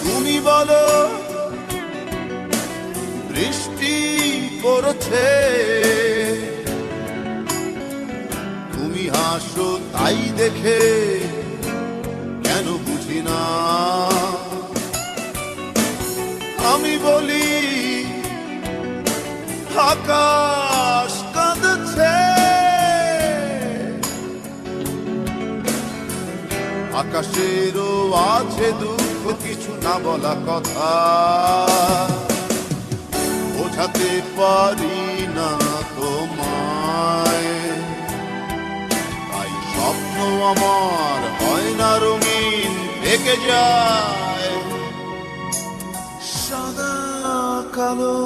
তুমি বলো বৃষ্টি পড়ছে, তুমি হাসো তাই দেখে কেন বুঝি না। আমি বলি আকাশ কাঁদছে, আকাশেরও আছে দুঃখ, কিছু না বলা কথা বোঝাতে পারি না তোমায়। তাই স্বপ্ন আমার হয় না রঙিন, থেকে যায় সাদা কালো।